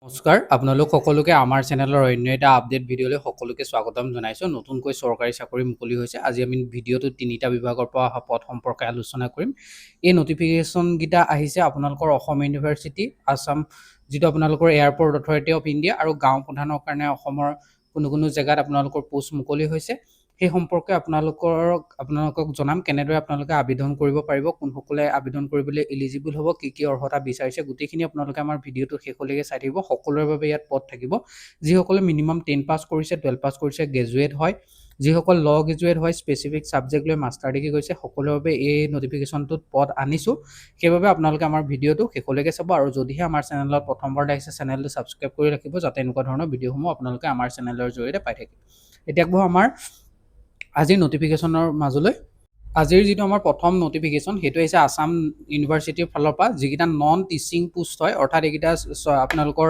নমস্কাৰ আপোনালোক সকলোকে আমাৰ চেনেলৰ অন্য এটা আপডেট ভিডিঅ'লৈ সকলোকে স্বাগতম জনাইছোঁ। নতুনকৈ চৰকাৰী চাকৰি মুকলি হৈছে। আজি আমি ভিডিঅ'টোত তিনিটা বিভাগৰ পৰা অহা পদ সম্পৰ্কে আলোচনা কৰিম। এই নটিফিকেশ্যনকেইটা আহিছে আপোনালোকৰ অসম ইউনিভাৰ্চিটি, আছাম যিটো আপোনালোকৰ এয়াৰপৰ্ট অথৰিটি অফ ইণ্ডিয়া আৰু গাঁও প্ৰধানৰ কাৰণে অসমৰ কোনো জেগাত আপোনালোকৰ পোষ্ট মুকলি হৈছে। সেই সম্পৰ্কে আপোনালোকক জনাম কেনেদৰে আপোনালোকে আবেদন কৰিব পাৰিব, কোনসকলে আবেদন কৰিবলৈ এলিজিবল হ'ব, কি অৰ্হতা বিচাৰিছে, গোটেইখিনি আপোনালোকে আমাৰ ভিডিঅ'টো শেষলৈকে চাই থাকিব। সকলোৰে বাবে ইয়াত পদ থাকিব। যিসকলে মিনিমাম 10 পাছ কৰিছে, 12 পাছ কৰিছে, গ্ৰেজুৱেট হয়, যিসকল ল গ্ৰেজুৱেট হয়, স্পেচিফিক ছাবজেক্ট লৈ মাষ্টাৰ ডিগ্ৰী কৰিছে, সকলোৰে বাবে এই নটিফিকেশ্যনটোত পদ আনিছোঁ। সেইবাবে আপোনালোকে আমাৰ ভিডিঅ'টো শেষলৈকে চাব আৰু যদিহে আমাৰ চেনেলত প্ৰথমবাৰ আহিছে চেনেলটো ছাবস্ক্ৰাইব কৰি ৰাখিব, যাতে এনেকুৱা ধৰণৰ ভিডিঅ'সমূহ আপোনালোকে আমাৰ চেনেলৰ জৰিয়তে পাই থাকে। এতিয়া আকৌ আমাৰ আজিৰ নটিফিকেশ্যনৰ মাজলৈ। আজিৰ যিটো আমাৰ প্ৰথম নটিফিকেশ্যন সেইটো হৈছে আছাম ইউনিভাৰ্চিটিৰ ফালৰ পৰা, যিকেইটা নন টিচিং পোষ্ট হয়, অৰ্থাৎ এইকেইটা আপোনালোকৰ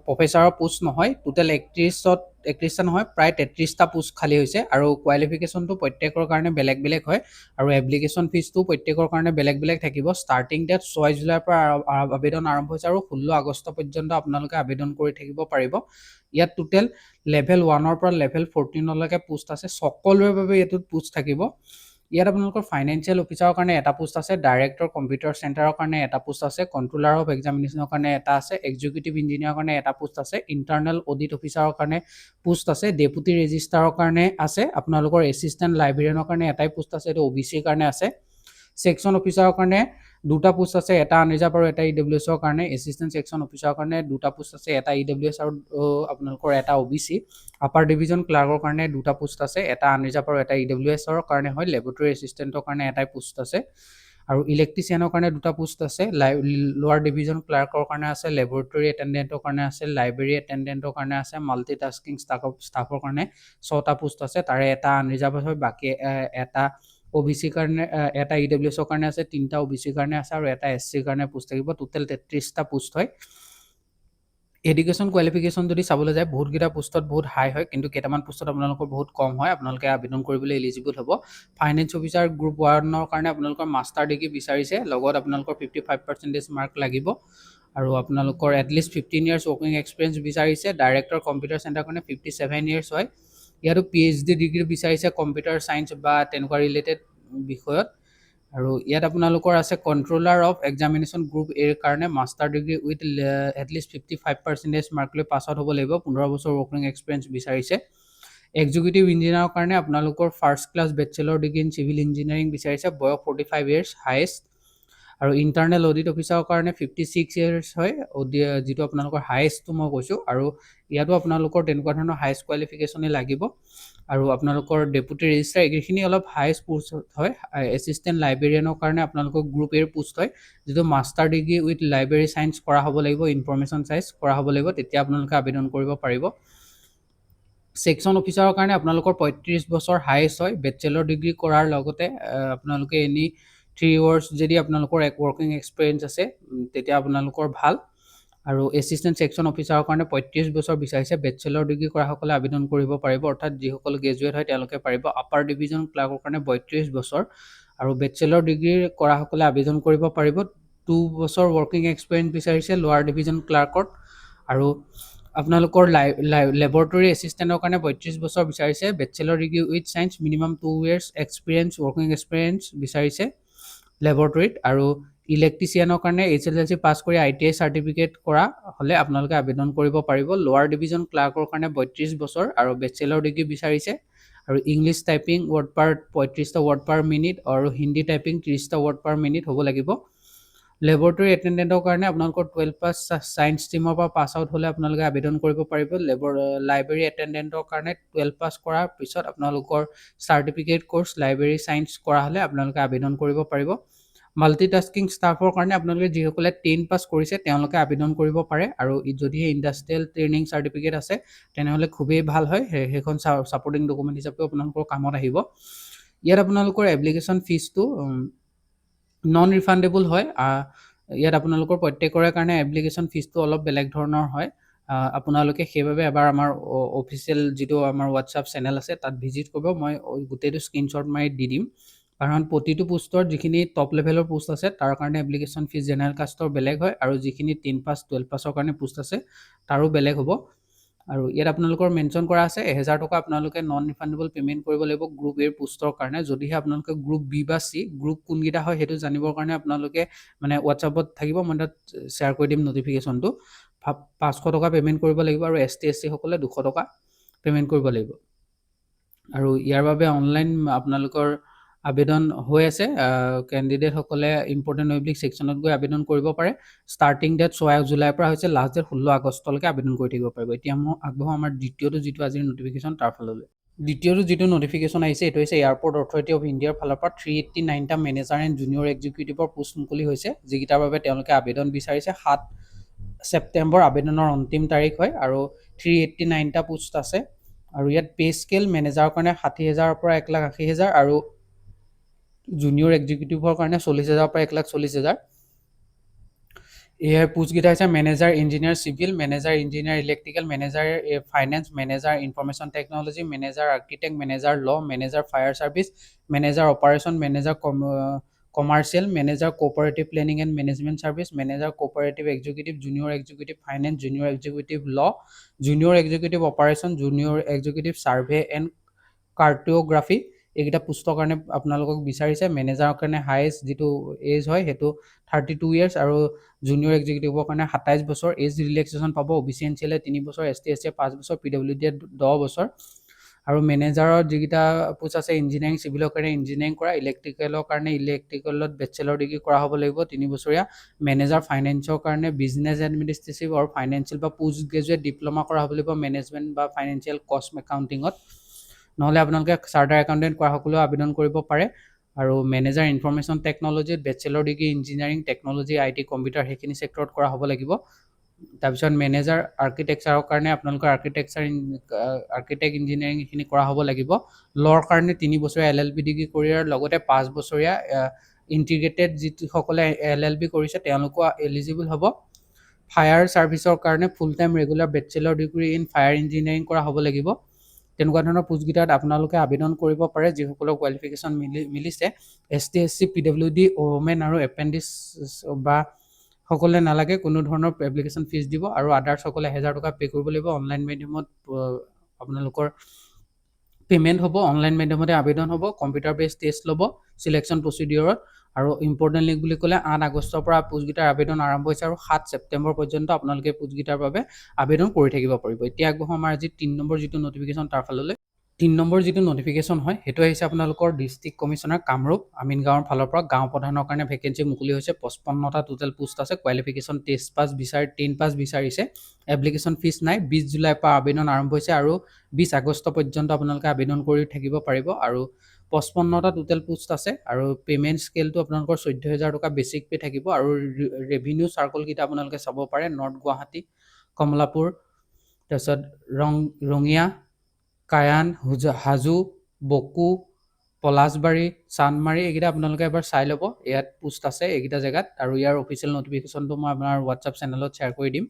প্ৰফেচাৰৰ পোষ্ট নহয়। টোটেল 31টা নহয়, প্ৰায় 33টা পোষ্ট খালী হৈছে আৰু কোৱালিফিকেশ্যনটো প্ৰত্যেকৰ কাৰণে বেলেগ বেলেগ হয় আৰু এপ্লিকেশ্যন ফিজটো প্ৰত্যেকৰ কাৰণে বেলেগ বেলেগ থাকিব। ষ্টাৰ্টিং ডেট 6 জুলাইৰ পৰা আবেদন আৰম্ভ হৈছে আৰু 16 আগষ্ট পৰ্যন্ত আপোনালোকে আবেদন কৰি থাকিব পাৰিব। ইয়াত টোটেল লেভেল 1ৰ পৰা লেভেল 14লৈকে পোষ্ট আছে। সকলোৰে বাবে এইটোত পোষ্ট থাকিব। ইয়াত আপোনালোকৰ ফাইনেন্সিয়েল অফিচাৰৰ কাৰণে এটা পোষ্ট আছে, ডাইৰেক্টৰ কম্পিউটাৰ চেণ্টাৰৰ কাৰণে এটা পোষ্ট আছে, কণ্ট্ৰলাৰ অফ এক্সামিনেশ্যনৰ কাৰণে এটা আছে, এক্সিকিউটিভ ইঞ্জিনিয়াৰৰ কাৰণে এটা পোষ্ট আছে, ইণ্টাৰনেল অডিট অফিচাৰৰ কাৰণে পোষ্ট আছে, ডেপুটি ৰেজিষ্ট্ৰাৰৰ কাৰণে আছে, আপোনালোকৰ এছিষ্টেণ্ট লাইব্ৰেৰিয়ানৰ কাৰণে এটাই পোষ্ট আছে, এইটো OBCৰ কাৰণে আছে, ছেকশ্যন অফিচাৰৰ কাৰণে দুটা পোষ্ট আছে, এটা আনৰিজাৰ্ভ আৰু এটা EWSৰ কাৰণে, এছিষ্টেণ্ট ছেকশ্যন অফিচাৰৰ কাৰণে দুটা পোষ্ট আছে, এটা EWS আৰু আপোনালোকৰ এটা OBC, আপাৰ ডিভিজন ক্লাৰ্কৰ কাৰণে দুটা পোষ্ট আছে, এটা আনৰিজাৰ্ভ আৰু এটা EWSৰ কাৰণে হয়, লেবৰেটৰী এছিষ্টেণ্টৰ কাৰণে এটাই পোষ্ট আছে আৰু ইলেক্ট্ৰিচিয়ানৰ কাৰণে দুটা পোষ্ট আছে, লোৱাৰ ডিভিজন ক্লাৰ্কৰ কাৰণে আছে, লেবৰেটৰী এটেণ্ডেণ্টৰ কাৰণে আছে, লাইব্ৰেৰী এটেণ্ডেণ্টৰ কাৰণে আছে, মাল্টিটাস্কিং ষ্টাফৰ কাৰণে 6টা পোষ্ট আছে, তাৰে এটা আনৰিজাৰ্ভ হয়, বাকী এটা OBCৰ কাৰণে, এটা EWSৰ কাৰণে আছে, 3টা OBCৰ কাৰণে আছে আৰু এটা SCৰ কাৰণে পোষ্ট থাকিব। টোটেল 33টা পোষ্ট হয়। এডুকেশ্যন কোৱালিফিকেশ্যন যদি চাবলৈ যায়, বহুতকেইটা পোষ্টত বহুত হাই হয়, কিন্তু কেইটামান পোষ্টত আপোনালোকৰ বহুত কম হয়। আপোনালোকে আবেদন কৰিবলৈ এলিজিবল হ'ব। ফাইনেন্স অফিচাৰ গ্ৰুপ 1ৰ কাৰণে আপোনালোকৰ মাষ্টাৰ ডিগ্ৰী বিচাৰিছে, লগত আপোনালোকৰ 55% মাৰ্ক লাগিব আৰু আপোনালোকৰ এটলিষ্ট 15 ইয়াৰ্ছ ৱৰ্কিং এক্সপিৰিয়েঞ্চ বিচাৰিছে। ডাইৰেক্টৰ কম্পিউটাৰ চেণ্টাৰৰ কাৰণে 57 ইয়াৰ্ছ হয়। ইয়াতো PhD ডিগ্ৰী বিচাৰিছে কম্পিউটাৰ চায়েন্স বা তেনেকুৱা ৰিলেটেড বিষয়ত। আৰু ইয়াত আপোনালোকৰ আছে কণ্ট্ৰলাৰ অফ এক্সামিনেশ্যন গ্ৰুপ এৰ কাৰণে master degree with at least 55% mark লৈ পাছ আউট হ'ব লাগিব, 15 বছৰ ৱৰ্কিং এক্সপিৰিয়েঞ্চ বিচাৰিছে। এক্সিকিউটিভ ইঞ্জিনিয়াৰৰ কাৰণে আপোনালোকৰ first class bachelor degree in civil engineering বিচাৰিছে, বয়স 45 ইয়াৰ্ছ হায়েষ্ট। আৰু ইণ্টাৰনেল অডিট অফিচাৰৰ কাৰণে 56 ইয়াৰ্ছ হয়, যিটো আপোনালোকৰ হায়েষ্টটো মই কৈছোঁ। আৰু ইয়াতো আপোনালোকৰ তেনেকুৱা ধৰণৰ হায়েষ্ট কোৱালিফিকেশ্যনেই লাগিব। আৰু আপোনালোকৰ ডেপুটি ৰেজিষ্ট্ৰাৰ এইখিনি অলপ হায়েষ্ট পোষ্ট হয়। এছিষ্টেণ্ট লাইব্ৰেৰিয়ানৰ কাৰণে আপোনালোকৰ গ্ৰুপ এৰ পোষ্ট হয়, যিটো master degree with library science কৰা হ'ব লাগিব, ইনফৰমেশ্যন চায়েন্স কৰা হ'ব লাগিব, তেতিয়া আপোনালোকে আবেদন কৰিব পাৰিব। ছেকশ্যন অফিচাৰৰ কাৰণে আপোনালোকৰ 35 বছৰ হায়েষ্ট হয়, বেচেলৰ ডিগ্ৰী কৰাৰ লগতে আপোনালোকে এনি 3 ইয়াৰ্ছ যদি আপোনালোকৰ ৱৰ্কিং এক্সপিৰিয়েঞ্চ আছে তেতিয়া আপোনালোকৰ ভাল। আৰু এছিষ্টেণ্ট ছেকশ্যন অফিচাৰৰ কাৰণে 35 বছৰ বিচাৰিছে, বেচেলৰ ডিগ্ৰী কৰাসকলে আবেদন কৰিব পাৰিব, অৰ্থাৎ যিসকল গ্ৰেজুৱেট হয় তেওঁলোকে পাৰিব। আপাৰ ডিভিজন ক্লাৰ্কৰ কাৰণে 32 বছৰ আৰু বেচেলৰ ডিগ্ৰী কৰাসকলে আবেদন কৰিব পাৰিব। 2 বছৰ ৱৰ্কিং এক্সপিৰিয়েঞ্চ বিচাৰিছে লোৱাৰ ডিভিজন ক্লাৰ্কত। আৰু আপোনালোকৰ লেবৰেটৰী এছিষ্টেণ্টৰ কাৰণে 32 বছৰ বিচাৰিছে, bachelor degree with science, minimum 2 years experience working experience বিচাৰিছে লেবৰেটৰীত। আৰু ইলেক্ট্ৰিচিয়ানৰ কাৰণে HSLC পাছ কৰি ITI চাৰ্টিফিকেট কৰা হ'লে আপোনালোকে আবেদন কৰিব পাৰিব। লোৱাৰ ডিভিজন ক্লাৰ্কৰ কাৰণে 32 বছৰ আৰু বেচেলৰ ডিগ্ৰী বিচাৰিছে। আৰু ইংলিছ টাইপিং ৱৰ্ড পাৰ 35টা ৱৰ্ড পাৰ মিনিট আৰু হিন্দী টাইপিং 30টা ৱৰ্ড পাৰ মিনিট হ'ব লাগিব। লেবৰেটৰী এটেণ্ডেণ্টৰ কাৰণে আপোনালোকৰ 12 পাছ ছায়েন্স ষ্ট্ৰীমৰ পৰা পাছ আউট হ'লে আপোনালোকে আবেদন কৰিব পাৰিব। লাইব্ৰেৰী এটেণ্ডেণ্টৰ কাৰণে 12 পাছ কৰাৰ পিছত আপোনালোকৰ চাৰ্টিফিকেট কোৰ্চ লাইব্ৰেৰী চায়েন্স কৰা হ'লে আপোনালোকে আবেদন কৰিব পাৰিব। মাল্টিটাস্কিং ষ্টাফৰ কাৰণে আপোনালোকে যিসকলে 10 পাছ কৰিছে তেওঁলোকে আবেদন কৰিব পাৰে। আৰু যদিহে ইণ্ডাষ্ট্ৰিয়েল ট্ৰেইনিং চাৰ্টিফিকেট আছে তেনেহ'লে খুবেই ভাল হয়, সেইখন ছাপৰ্টিং ডকুমেণ্ট হিচাপেও আপোনালোকৰ কামত আহিব। ইয়াত আপোনালোকৰ এপ্লিকেশ্যন ফিজটো নন ৰিফাণ্ডেবল হয়। ইয়াত আপোনালোকৰ প্ৰত্যেকৰে কাৰণে এপ্লিকেশ্যন ফিজটো অলপ বেলেগ ধৰণৰ হয়। আপোনালোকে সেইবাবে এবাৰ আমাৰ অফিচিয়েল যিটো আমাৰ হোৱাটছআপ চেনেল আছে তাত ভিজিট কৰিব, মই গোটেইটো স্ক্ৰীনশ্বট মাৰি দি দিম। কাৰণ প্ৰতিটো পোষ্টৰ যিখিনি টপ লেভেলৰ পোষ্ট আছে তাৰ কাৰণে এপ্লিকেশ্যন ফিজ জেনেৰেল কাষ্টৰ বেলেগ হয় আৰু যিখিনি 10 পাছ 12 পাছৰ কাৰণে পোষ্ট আছে তাৰো বেলেগ হ'ব। আৰু ইয়াত আপোনালোকৰ মেনশ্যন কৰা আছে 1000 টকা আপোনালোকে নন ৰিফাণ্ডেবল পে'মেণ্ট কৰিব লাগিব গ্ৰুপ এৰ পোষ্টৰ কাৰণে। যদিহে আপোনালোকে গ্ৰুপ বি বা চি গ্ৰুপ কোনকেইটা হয় সেইটো জানিবৰ কাৰণে আপোনালোকে মানে হোৱাটছআপত থাকিব, মই তাত শ্বেয়াৰ কৰি দিম নটিফিকেশ্যনটো। 500 টকা পে'মেণ্ট কৰিব লাগিব আৰু ST SC সকলে 200 টকা পে'মেণ্ট কৰিব লাগিব। আৰু ইয়াৰ বাবে অনলাইন আপোনালোকৰ আবেদন হৈ আছে। কেণ্ডিডেটসকলে ইম্পৰ্টেণ্ট ৱেবলিক ছেকশ্যনত গৈ আবেদন কৰিব পাৰে। ষ্টাৰ্টিং ডেট 6 জুলাইৰ পৰা হৈছে, লাষ্ট ডেট 16 আগষ্টলৈকে আবেদন কৰি থাকিব পাৰিব। এতিয়া মই আগবঢ়াওঁ আমাৰ দ্বিতীয়টো যিটো আজিৰ নটিফিকেশ্যন তাৰ ফাললৈ। দ্বিতীয়টো যিটো নটিফিকেশ্যন আহিছে এইটো হৈছে এয়াৰপৰ্ট অথৰিটি অফ ইণ্ডিয়াৰ ফালৰ পৰা 389টা মেনেজাৰ এণ্ড জুনিয়ৰ এক্সিকিউটিভৰ পোষ্ট মুকলি হৈছে, যিকেইটাৰ বাবে তেওঁলোকে আবেদন বিচাৰিছে। 7 ছেপ্টেম্বৰ আবেদনৰ অন্তিম তাৰিখ হয় আৰু 389টা পোষ্ট আছে। আৰু ইয়াত পে স্কেল মেনেজাৰৰ কাৰণে 60,000ৰ পৰা 1,80,000 আৰু জুনিয়ৰ এক্সিকিউটিভৰ কাৰণে 40,000ৰ পৰা 1,40,000। ইয়াৰ পোষ্টকেইটা হৈছে manager engineer civil, manager engineer electrical, manager finance, manager information technology, manager architect, manager law', manager fire service, manager operation, manager commercial, manager cooperative planning and management service, manager cooperative executive, junior executive finance, junior executive law', junior executive operation, junior executive survey and cartography. এইকেইটা পোষ্টৰ কাৰণে আপোনালোকক বিচাৰিছে। মেনেজাৰৰ কাৰণে highest যিটো as হয় সেইটো 32 ইয়াৰ্ছ আৰু জুনিয়ৰ এক্সিকিউটিভৰ কাৰণে 27 বছৰ। এজ ৰিলেক্সেশ্যন পাব। OBC NCL 3 বছৰ, ST SC 5 বছৰ, PWD 10 বছৰ। আৰু মেনেজাৰৰ যিকেইটা পোষ্ট আছে ইঞ্জিনিয়াৰিং চিভিলৰ কাৰণে ইঞ্জিনিয়াৰিং কৰা, ইলেক্ট্ৰিকেলৰ কাৰণে ইলেক্ট্ৰিকেলত বেচেলৰ ডিগ্ৰী কৰা হ'ব লাগিব 3 বছৰীয়া। মেনেজাৰ ফাইনেন্সৰ কাৰণে বিজনেছ এডমিনিষ্ট্ৰেটিভ আৰু ফাইনেন্সিয়েল বা পোষ্ট গ্ৰেজুৱেট ডিপ্ল'মা কৰা হ'ব লাগিব মেনেজমেণ্ট বা ফাইনেন্সিয়েল কষ্ট একাউণ্টিঙত। নহ'লে আপোনালোকে চাৰ্টাৰ একাউণ্টেণ্ট কৰা সকলেও আবেদন কৰিব পাৰে। আৰু মেনেজাৰ ইনফৰমেশ্যন টেকনলজিত bachelor degree engineering technology IT computer সেইখিনি চেক্টৰত কৰা হ'ব লাগিব। তাৰপিছত মেনেজাৰ আৰ্কিটেক্সাৰৰ কাৰণে আপোনালোকৰ আৰ্কিটেক্ট ইঞ্জিনিয়াৰিং এইখিনি কৰা হ'ব লাগিব। ল'ৰ কাৰণে 3 বছৰীয়া LLB ডিগ্ৰী কৰিয়াৰ লগতে 5 বছৰীয়া ইণ্টিগ্ৰেটেড যিসকলে LLB কৰিছে তেওঁলোকো এলিজিবল হ'ব। ফায়াৰ ছাৰ্ভিচৰ কাৰণে full time regular bachelor degree in fire engineering কৰা হ'ব লাগিব। তেনেকুৱা ধৰণৰ পোষ্টকেইটাত আপোনালোকে আবেদন কৰিব পাৰে যিসকলৰ কোৱালিফিকেশ্যন মিলিছে। ST SC PWD ওমেন আৰু এপেণ্ডিছ বা সকলে নালাগে, কোনো ধৰণৰ এপ্লিকেশ্যন ফিজ দিব আৰু আদাৰ্ছ সকলে 1000 টকা পে' কৰিব লাগিব। অনলাইন মাধ্যমত আপোনালোকৰ পে'মেণ্ট হ'ব, অনলাইন মাধ্যমতে আবেদন হ'ব, কম্পিউটাৰ বেছ টেষ্ট ল'ব চিলেকশ্যন প্ৰচিডিউৰত। আৰু ইম্পৰ্টেণ্ট লিংক বুলি ক'লে 8 আগষ্টৰ পৰা পোষ্টকেইটাৰ আবেদন আৰম্ভ হৈছে আৰু 7 ছেপ্টেম্বৰ পৰ্যন্ত আপোনালোকে পোষ্টকেইটাৰ বাবে আবেদন কৰি থাকিব পাৰিব। এতিয়া আগবঢ়াওঁ আমাৰ আজি 3 নম্বৰ যিটো নটিফিকেশ্যন তাৰ ফাললৈ। 3 নম্বৰ যিটো নটিফিকেশ্যন হয় সেইটো আহিছে আপোনালোকৰ ডিষ্ট্ৰিক্ট কমিশ্যনাৰ কামৰূপ আমিন গাঁৱৰ ফালৰ পৰা। গাঁও প্ৰধানৰ কাৰণে ভেকেঞ্চি মুকলি হৈছে। 55টা টোটেল পোষ্ট আছে। কোৱালিফিকেশ্যন 10 পাছ বিচাৰিছে। এপ্লিকেশ্যন ফিজ নাই। 20 জুলাইৰ পৰা আবেদন আৰম্ভ হৈছে আৰু 20 আগষ্ট পৰ্যন্ত আপোনালোকে আবেদন কৰি থাকিব পাৰিব। আৰু 55টা টোটেল পোষ্ট আছে আৰু পে'মেণ্ট স্কেলটো আপোনালোকৰ 14,000 টকা বেছিক পে' থাকিব। আৰু ৰেভিনিউ চাৰ্কলকেইটা আপোনালোকে চাব পাৰে। নৰ্থ গুৱাহাটী, কমলাপুৰ, তাৰপিছত ৰঙিয়া, কায়ান, হাজো, বকো, পলাশবাৰী, চান্দমাৰী এইকেইটা আপোনালোকে এবাৰ চাই ল'ব। ইয়াত পোষ্ট আছে এইকেইটা জেগাত। আৰু ইয়াৰ অফিচিয়েল নটিফিকেশ্যনটো মই আপোনাৰ হোৱাটছআপ চেনেলত শ্বেয়াৰ কৰি দিম,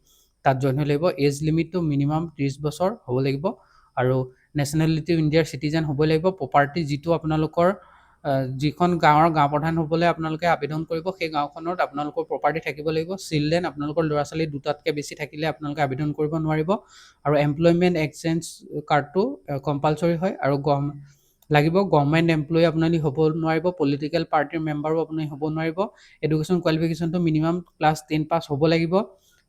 তাত জইন হৈ লাগিব। এজ লিমিটটো মিনিমাম 30 বছৰ হ'ব লাগিব আৰু নেশ্যনেলিটি ইণ্ডিয়াৰ চিটিজেন হ'ব লাগিব। প্ৰপাৰ্টি যিটো আপোনালোকৰ যিখন গাঁও প্ৰধান হ'বলৈ আপোনালোকে আবেদন কৰিব সেই গাঁওখনত আপোনালোকৰ প্ৰপাৰ্টি থাকিব লাগিব। চিলড্ৰেন আপোনালোকৰ ল'ৰা ছোৱালী দুটাতকৈ বেছি থাকিলে আপোনালোকে আবেদন কৰিব নোৱাৰিব। আৰু এমপ্লয়মেণ্ট এক্সচেঞ্জ কাৰ্ডটো কম্পালচৰি হয় আৰু লাগিব। গভৰ্ণমেণ্ট এমপ্লয়ী আপুনি হ'ব নোৱাৰিব। পলিটিকেল পাৰ্টিৰ মেম্বাৰো আপুনি হ'ব নোৱাৰিব। এডুকেশ্যন কোৱালিফিকেশ্যনটো মিনিমাম ক্লাছ 10 পাছ হ'ব লাগিব।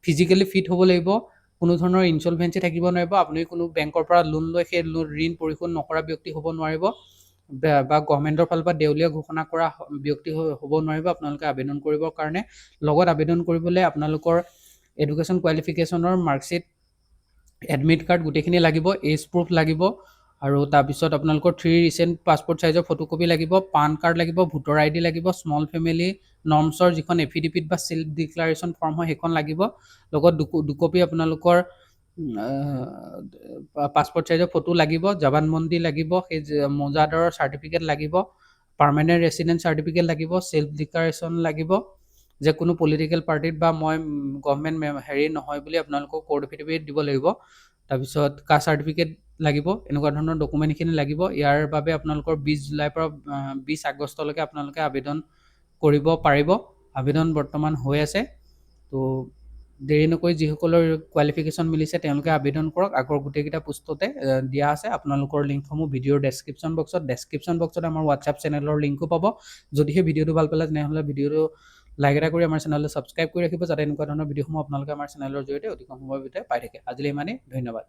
ফিজিকেলি ফিট হ'ব লাগিব। কোনো ধৰণৰ ইনচলভেঞ্চি থাকিব নোৱাৰিব। আপুনি কোনো বেংকৰ পৰা লোন লৈ সেই ঋণ পৰিশোধ নকৰা ব্যক্তি হ'ব নোৱাৰিব বা গভৰ্ণমেণ্টৰ ফালৰ পৰা দেউলীয়া ঘোষণা কৰা ব্যক্তি হ'ব নোৱাৰিব আপোনালোকে আবেদন কৰিবৰ কাৰণে। লগত আবেদন কৰিবলৈ আপোনালোকৰ এডুকেশ্যন কোৱালিফিকেশ্যনৰ মাৰ্কশ্বিট, এডমিট কাৰ্ড গোটেইখিনি লাগিব। এজ প্ৰুফ লাগিব আৰু তাৰপিছত আপোনালোকৰ 3 ৰিচেণ্ট পাছপৰ্ট চাইজৰ ফটোকপি লাগিব। পান কাৰ্ড লাগিব, ভোটাৰ ID লাগিব, স্মল ফেমিলি নৰ্মছৰ যিখন এফিডেভিট বা ছেল্ফ ডিক্লাৰেশ্যন ফৰ্ম হয় সেইখন লাগিব। লগত দুকপি আপোনালোকৰ পাছপৰ্ট চাইজৰ ফটো লাগিব। জৱানবন্দী লাগিব, সেই মোজাদাৰৰ চাৰ্টিফিকেট লাগিব। পাৰ্মানেণ্ট ৰেচিডেণ্ট চাৰ্টিফিকেট লাগিব। ছেল্ফ ডিক্লাৰেশ্যন লাগিব যে কোনো পলিটিকেল পাৰ্টিত বা মই গভৰ্ণমেণ্ট নহয় বুলি আপোনালোকক কোৰ্ট এফিডেভিট দিব লাগিব। তাৰপিছত কাষ্ট চাৰ্টিফিকেট লাগিব, এনেকুৱা ধৰণৰ ডকুমেণ্টখিনি লাগিব। ইয়াৰ বাবে আপোনালোকৰ 20 জুলাইৰ পৰা 20 আগষ্টলৈকে আপোনালোকে আবেদন কৰিব পাৰিব। আবেদন বৰ্তমান হৈ আছে। তো দেৰি নকৰি যিসকলৰ কোৱালিফিকেশ্যন মিলিছে তেওঁলোকে আবেদন কৰক। আগৰ গোটেইকেইটা পোষ্টতে দিয়া আছে। আপোনালোকৰ লিংকসমূহ ভিডিঅ'ৰ ডেছক্ৰিপশ্যন বক্সত আমাৰ হোৱাটছআপ চেনেলৰ লিংকো পাব। যদিহে ভিডিঅ'টো ভাল পালে তেনেহ'লে ভিডিঅ'টো লাইক এটা কৰি আমাৰ চেনেলটো ছাবস্ক্ৰাইব কৰি ৰাখিব, যাতে এনেকুৱা ধৰণৰ ভিডিঅ'সমূহ আপোনালোকে আমাৰ চেনেলৰ জৰিয়তে অতি কম সময়ৰ ভিতৰতে পাই থাকে। আজিলৈ ইমানেই, ধন্যবাদ।